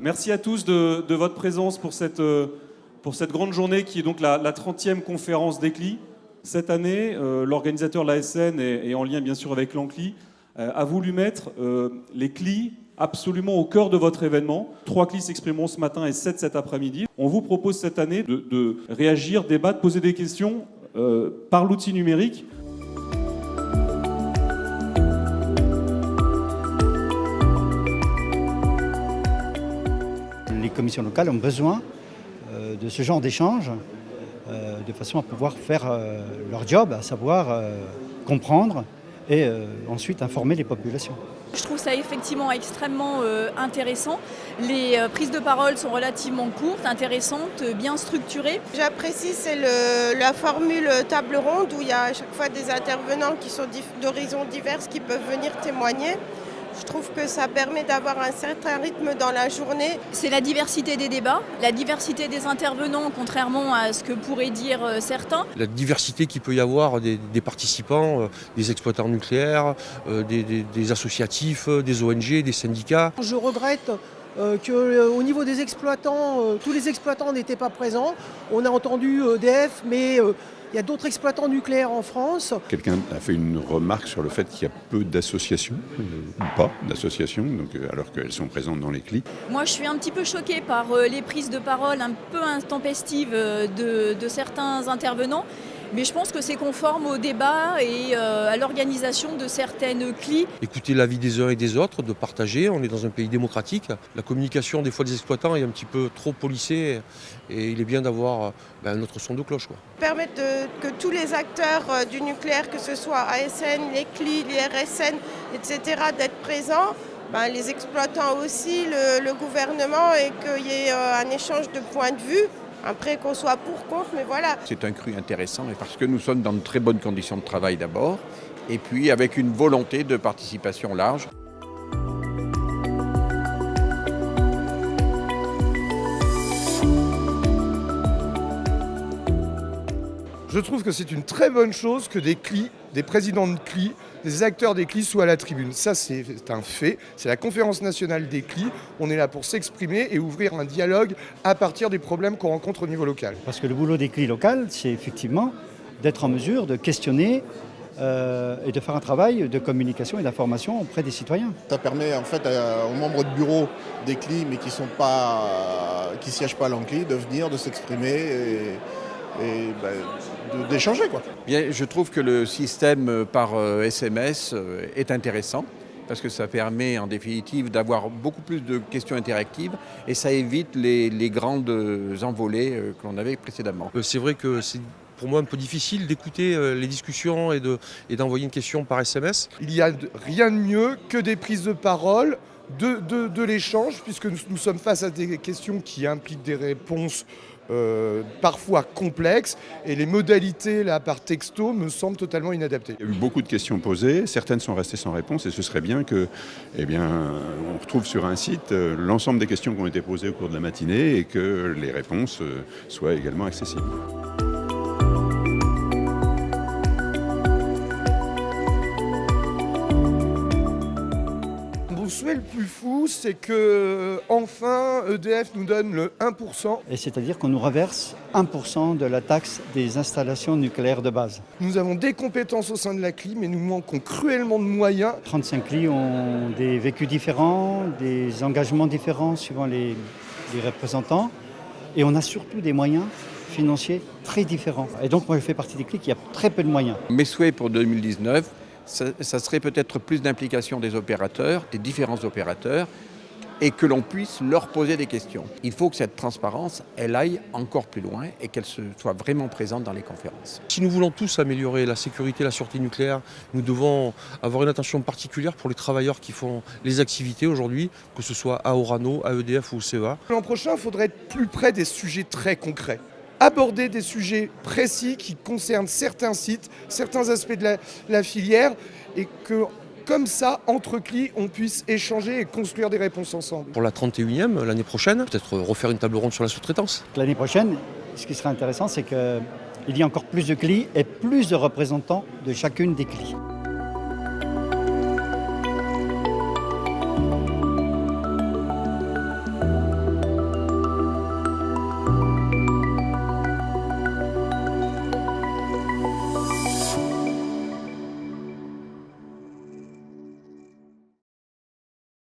Merci à tous de votre présence pour cette grande journée qui est donc la 30e conférence des CLI. Cette année, l'organisateur, l'ASN, et en lien bien sûr avec l'ANCLI, a voulu mettre les CLI absolument au cœur de votre événement. 3 CLI s'exprimeront ce matin et 7 cet après-midi. On vous propose cette année de réagir, débattre, poser des questions par l'outil numérique. Les commissions locales ont besoin de ce genre d'échange de façon à pouvoir faire leur job, à savoir comprendre et ensuite informer les populations. Je trouve ça effectivement extrêmement intéressant. Les prises de parole sont relativement courtes, intéressantes, bien structurées. J'apprécie, c'est la formule table ronde où il y a à chaque fois des intervenants qui sont d'horizons divers qui peuvent venir témoigner. Je trouve que ça permet d'avoir un certain rythme dans la journée. C'est la diversité des débats, la diversité des intervenants, contrairement à ce que pourraient dire certains. La diversité qu'il peut y avoir des participants, des exploitants nucléaires, des associatifs, des ONG, des syndicats. Je regrette qu'au niveau des exploitants, tous les exploitants n'étaient pas présents. On a entendu EDF, mais il y a d'autres exploitants nucléaires en France. Quelqu'un a fait une remarque sur le fait qu'il y a peu d'associations, ou pas d'associations, alors qu'elles sont présentes dans les CLI. Moi, je suis un petit peu choquée par les prises de parole un peu intempestives de certains intervenants. Mais je pense que c'est conforme au débat et à l'organisation de certaines CLI. Écouter l'avis des uns et des autres, de partager. On est dans un pays démocratique. La communication des fois des exploitants est un petit peu trop policée et il est bien d'avoir notre son de cloche. Permettre que tous les acteurs du nucléaire, que ce soit ASN, les CLI, les RSN, etc., d'être présents. Les exploitants aussi, le gouvernement, et qu'il y ait un échange de points de vue. Après qu'on soit pour, contre, mais voilà. C'est un cru intéressant parce que nous sommes dans de très bonnes conditions de travail d'abord, et puis avec une volonté de participation large. Je trouve que c'est une très bonne chose que des CLI, des présidents de CLI, des acteurs des CLI soient à la tribune. Ça, c'est un fait. C'est la conférence nationale des CLI. On est là pour s'exprimer et ouvrir un dialogue à partir des problèmes qu'on rencontre au niveau local. Parce que le boulot des CLI locales, c'est effectivement d'être en mesure de questionner et de faire un travail de communication et d'information auprès des citoyens. Ça permet en fait aux membres de bureau des CLI, mais qui ne siègent pas à l'ANCLI, de venir, de s'exprimer et d'échanger. Bien, je trouve que le système par SMS est intéressant parce que ça permet en définitive d'avoir beaucoup plus de questions interactives et ça évite les grandes envolées que l'on avait précédemment. C'est vrai que c'est pour moi un peu difficile d'écouter les discussions et d'envoyer une question par SMS. Il n'y a rien de mieux que des prises de parole, de l'échange, puisque nous sommes face à des questions qui impliquent des réponses parfois complexes, et les modalités là par texto me semblent totalement inadaptées. Il y a eu beaucoup de questions posées, certaines sont restées sans réponse et ce serait bien que, on retrouve sur un site l'ensemble des questions qui ont été posées au cours de la matinée et que les réponses soient également accessibles. Mon souhait le plus fou, c'est que enfin EDF nous donne le 1%. Et c'est-à-dire qu'on nous reverse 1% de la taxe des installations nucléaires de base. Nous avons des compétences au sein de la CLI, mais nous manquons cruellement de moyens. 35 CLI ont des vécus différents, des engagements différents suivant les représentants. Et on a surtout des moyens financiers très différents. Et donc moi je fais partie des CLI qui a très peu de moyens. Mes souhaits pour 2019, ça serait peut-être plus d'implication des opérateurs, des différents opérateurs, et que l'on puisse leur poser des questions. Il faut que cette transparence, elle aille encore plus loin et qu'elle soit vraiment présente dans les conférences. Si nous voulons tous améliorer la sécurité et la sûreté nucléaire, nous devons avoir une attention particulière pour les travailleurs qui font les activités aujourd'hui, que ce soit à Orano, à EDF ou au CEA. L'an prochain, il faudrait être plus près des sujets très concrets. Aborder des sujets précis qui concernent certains sites, certains aspects de la filière, et que comme ça, entre CLI, on puisse échanger et construire des réponses ensemble. Pour la 31e, l'année prochaine, peut-être refaire une table ronde sur la sous-traitance. L'année prochaine, ce qui serait intéressant, c'est qu'il y ait encore plus de CLI et plus de représentants de chacune des CLI.